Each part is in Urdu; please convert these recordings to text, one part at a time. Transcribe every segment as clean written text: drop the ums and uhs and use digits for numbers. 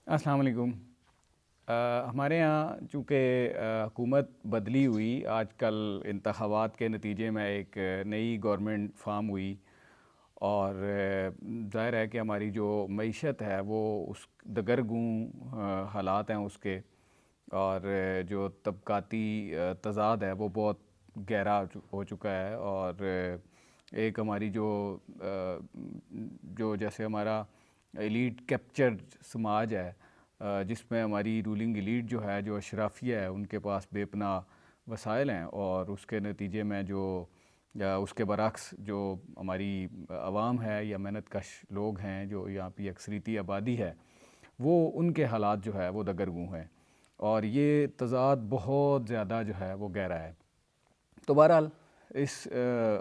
السلام علیکم۔ ہمارے یہاں چونکہ حکومت بدلی ہوئی، آج کل انتخابات کے نتیجے میں ایک نئی گورنمنٹ فارم ہوئی، اور ظاہر ہے کہ ہماری جو معیشت ہے وہ اس دگرگوں حالات ہیں اس کے، اور جو طبقاتی تضاد ہے وہ بہت گہرا ہو چکا ہے، اور ایک ہماری جو جیسے ہمارا ایلیٹ کیپچر سماج ہے، جس میں ہماری رولنگ ایلیٹ جو ہے، جو اشرافیہ ہے، ان کے پاس بے پناہ وسائل ہیں، اور اس کے نتیجے میں اس کے برعکس جو ہماری عوام ہے یا محنت کش لوگ ہیں جو یہاں پہ اکثریتی آبادی ہے، وہ ان کے حالات جو ہے وہ دگرگوں ہیں، اور یہ تضاد بہت زیادہ جو ہے وہ گہرا ہے۔ تو بہرحال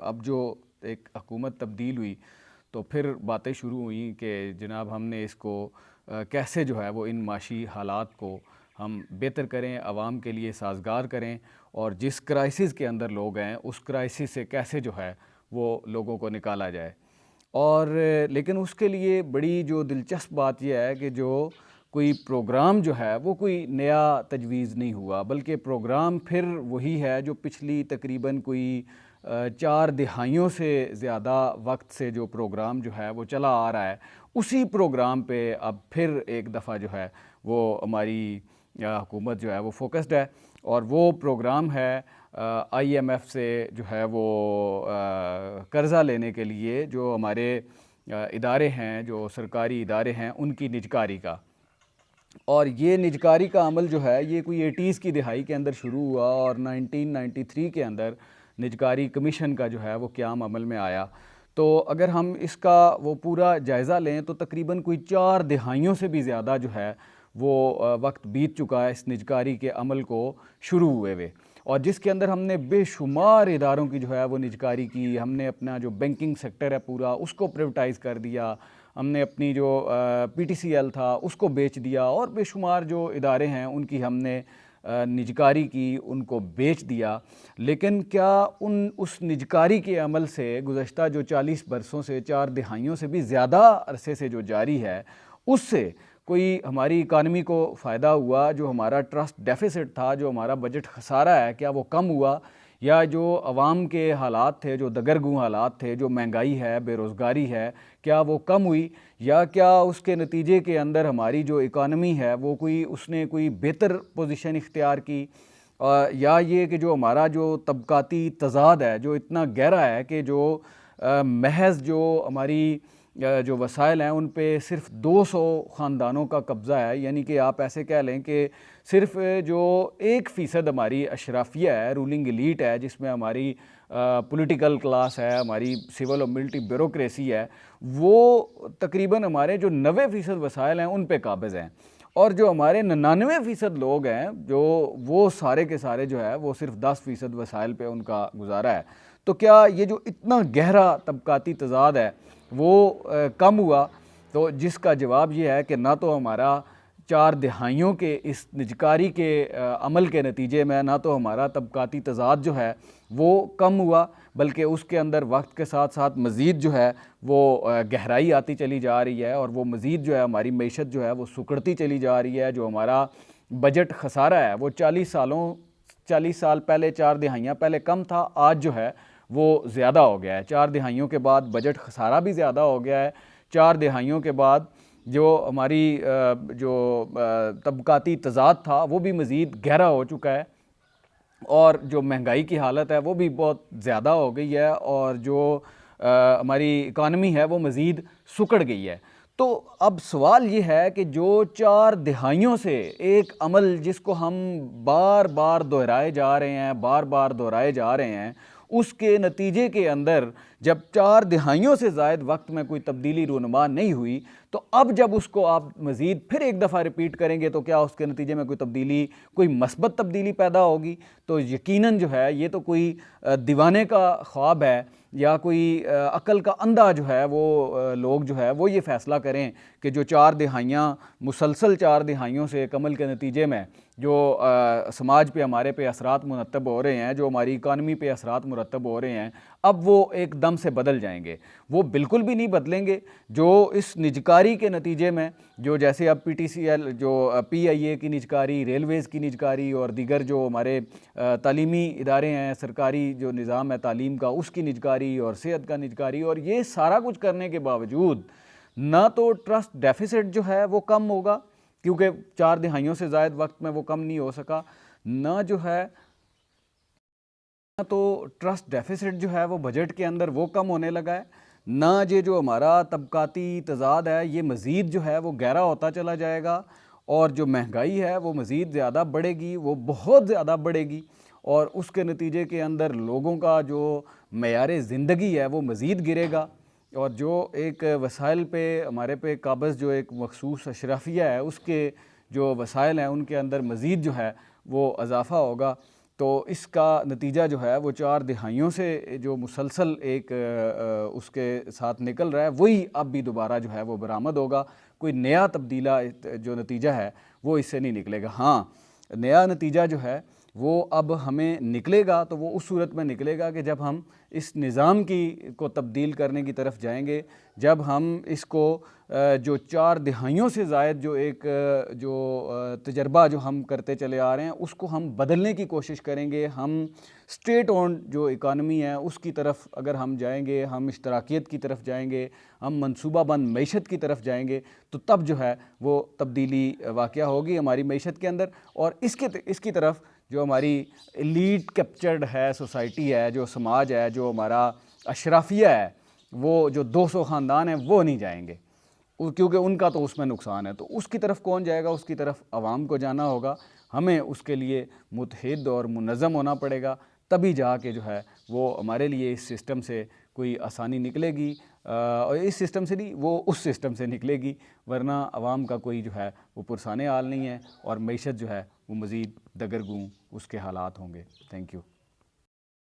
اب جو ایک حکومت تبدیل ہوئی تو پھر باتیں شروع ہوئیں کہ جناب ہم نے اس کو کیسے جو ہے وہ ان معاشی حالات کو ہم بہتر کریں، عوام کے لیے سازگار کریں، اور جس کرائسس کے اندر لوگ ہیں اس کرائسس سے کیسے جو ہے وہ لوگوں کو نکالا جائے۔ اور لیکن اس کے لیے بڑی جو دلچسپ بات یہ ہے کہ جو کوئی پروگرام جو ہے وہ کوئی نیا تجویز نہیں ہوا، بلکہ پروگرام پھر وہی ہے جو پچھلی تقریباً کوئی 4 دہائیوں سے زیادہ وقت سے جو پروگرام جو ہے وہ چلا آ رہا ہے، اسی پروگرام پہ اب پھر ایک دفعہ جو ہے وہ ہماری حکومت جو ہے وہ فوکسڈ ہے، اور وہ پروگرام ہے آئی ایم ایف سے جو ہے وہ قرضہ لینے کے لیے جو ہمارے ادارے ہیں، جو سرکاری ادارے ہیں، ان کی نجکاری کا۔ اور یہ نجکاری کا عمل جو ہے یہ کوئی 80s کی دہائی کے اندر شروع ہوا، اور 1993 کے اندر نجکاری کمیشن کا جو ہے وہ قیام عمل میں آیا۔ تو اگر ہم اس کا وہ پورا جائزہ لیں تو تقریباً کوئی 4 دہائیوں سے بھی زیادہ جو ہے وہ وقت بیت چکا ہے اس نجکاری کے عمل کو شروع ہوئے، اور جس کے اندر ہم نے بے شمار اداروں کی جو ہے وہ نجکاری کی۔ ہم نے اپنا جو بینکنگ سیکٹر ہے پورا اس کو پریویٹائز کر دیا، ہم نے اپنی جو پی ٹی سی ایل تھا اس کو بیچ دیا، اور بے شمار جو ادارے ہیں ان کی ہم نے نجکاری کی، ان کو بیچ دیا۔ لیکن کیا اس نجکاری کے عمل سے گزشتہ جو 40 برسوں سے 4 دہائیوں سے بھی زیادہ عرصے سے جو جاری ہے، اس سے کوئی ہماری اکانومی کو فائدہ ہوا؟ جو ہمارا ٹرسٹ ڈیفیسٹ تھا، جو ہمارا بجٹ خسارہ ہے، کیا وہ کم ہوا؟ یا جو عوام کے حالات تھے، جو دگرگوں حالات تھے، جو مہنگائی ہے، بے روزگاری ہے، کیا وہ کم ہوئی؟ یا کیا اس کے نتیجے کے اندر ہماری جو اکانومی ہے وہ اس نے کوئی بہتر پوزیشن اختیار کی؟ یا یہ کہ جو ہمارا جو طبقاتی تضاد ہے جو اتنا گہرا ہے کہ جو محض جو ہماری جو وسائل ہیں ان پہ صرف 200 خاندانوں کا قبضہ ہے، یعنی کہ آپ ایسے کہہ لیں کہ صرف جو 1% ہماری اشرافیہ ہے، رولنگ ایلیٹ ہے، جس میں ہماری پولیٹیکل کلاس ہے، ہماری سول اور ملٹری بیوروکریسی ہے، وہ تقریباً ہمارے جو 90% وسائل ہیں ان پہ قابض ہیں، اور جو ہمارے 99% لوگ ہیں جو وہ سارے کے سارے جو ہے وہ صرف 10% وسائل پہ ان کا گزارا ہے۔ تو کیا یہ جو اتنا گہرا طبقاتی تضاد ہے وہ کم ہوا؟ تو جس کا جواب یہ ہے کہ نہ تو ہمارا 4 دہائیوں کے اس نجکاری کے عمل کے نتیجے میں نہ تو ہمارا طبقاتی تضاد جو ہے وہ کم ہوا، بلکہ اس کے اندر وقت کے ساتھ ساتھ مزید جو ہے وہ گہرائی آتی چلی جا رہی ہے، اور وہ مزید جو ہے ہماری معیشت جو ہے وہ سکڑتی چلی جا رہی ہے۔ جو ہمارا بجٹ خسارہ ہے وہ 40 سال پہلے، 4 دہائیاں پہلے کم تھا، آج جو ہے وہ زیادہ ہو گیا ہے۔ 4 دہائیوں کے بعد بجٹ خسارہ بھی زیادہ ہو گیا ہے۔ 4 دہائیوں کے بعد جو ہماری جو طبقاتی تضاد تھا وہ بھی مزید گہرا ہو چکا ہے، اور جو مہنگائی کی حالت ہے وہ بھی بہت زیادہ ہو گئی ہے، اور جو ہماری اکانومی ہے وہ مزید سکڑ گئی ہے۔ تو اب سوال یہ ہے کہ جو 4 دہائیوں سے ایک عمل جس کو ہم بار بار دہرائے جا رہے ہیں، اس کے نتیجے کے اندر جب 4 دہائیوں سے زائد وقت میں کوئی تبدیلی رونما نہیں ہوئی، تو اب جب اس کو آپ مزید پھر ایک دفعہ ریپیٹ کریں گے تو کیا اس کے نتیجے میں کوئی مثبت تبدیلی پیدا ہوگی؟ تو یقیناً جو ہے یہ تو کوئی دیوانے کا خواب ہے، یا کوئی عقل کا اندھا جو ہے وہ لوگ جو ہے وہ یہ فیصلہ کریں کہ جو 4 دہائیاں مسلسل 4 دہائیوں سے ایک عمل کے نتیجے میں جو سماج پہ ہمارے پہ اثرات مرتب ہو رہے ہیں، جو ہماری اکانومی پہ اثرات مرتب ہو رہے ہیں، اب وہ ایک دم سے بدل جائیں گے، وہ بالکل بھی نہیں بدلیں گے۔ جو اس نجکاری کے نتیجے میں جو جیسے اب PTCL، جو PIA کی نجکاری، ریلویز کی نجکاری اور دیگر جو ہمارے تعلیمی ادارے ہیں، سرکاری جو نظام ہے تعلیم کا، اس کی نجکاری اور صحت کا نجکاری، اور یہ سارا کچھ کرنے کے باوجود نہ تو ٹرسٹ ڈیفیسٹ جو ہے وہ کم ہوگا، کیونکہ 4 دہائیوں سے زائد وقت میں وہ کم نہیں ہو سکا، نہ جو ہے تو ٹرسٹ ڈیفیسٹ جو ہے وہ بجٹ کے اندر وہ کم ہونے لگا ہے، نہ یہ جو ہمارا طبقاتی تضاد ہے یہ مزید جو ہے وہ گہرا ہوتا چلا جائے گا، اور جو مہنگائی ہے وہ مزید زیادہ بڑھے گی، وہ بہت زیادہ بڑھے گی، اور اس کے نتیجے کے اندر لوگوں کا جو معیار زندگی ہے وہ مزید گرے گا، اور جو ایک وسائل پہ ہمارے پہ قابض جو ایک مخصوص اشرافیہ ہے اس کے جو وسائل ہیں ان کے اندر مزید جو ہے وہ اضافہ ہوگا۔ تو اس کا نتیجہ جو ہے وہ 4 دہائیوں سے جو مسلسل ایک اس کے ساتھ نکل رہا ہے وہی اب بھی دوبارہ جو ہے وہ برآمد ہوگا، کوئی نیا تبدیلہ جو نتیجہ ہے وہ اس سے نہیں نکلے گا۔ ہاں، نیا نتیجہ جو ہے وہ اب ہمیں نکلے گا تو وہ اس صورت میں نکلے گا کہ جب ہم اس نظام کو تبدیل کرنے کی طرف جائیں گے، جب ہم اس کو جو 4 دہائیوں سے زائد جو ایک جو تجربہ جو ہم کرتے چلے آ رہے ہیں اس کو ہم بدلنے کی کوشش کریں گے، ہم اسٹیٹ اون جو اکانومی ہے اس کی طرف اگر ہم جائیں گے، ہم اشتراکیت کی طرف جائیں گے، ہم منصوبہ بند معیشت کی طرف جائیں گے، تو تب جو ہے وہ تبدیلی واقعہ ہوگی ہماری معیشت کے اندر۔ اور اس کی طرف جو ہماری ایلیٹ کیپچرڈ ہے سوسائٹی ہے، جو سماج ہے، جو ہمارا اشرافیہ ہے، وہ جو 200 خاندان ہیں وہ نہیں جائیں گے، کیونکہ ان کا تو اس میں نقصان ہے۔ تو اس کی طرف کون جائے گا؟ اس کی طرف عوام کو جانا ہوگا، ہمیں اس کے لیے متحد اور منظم ہونا پڑے گا، تبھی جا کے جو ہے وہ ہمارے لیے اس سسٹم سے کوئی آسانی نکلے گی، اور اس سسٹم سے نہیں، وہ اس سسٹم سے نکلے گی، ورنہ عوام کا کوئی جو ہے وہ پرسانے حال نہیں ہے، اور معیشت جو ہے وہ مزید دگرگوں اس کے حالات ہوں گے۔ Thank you.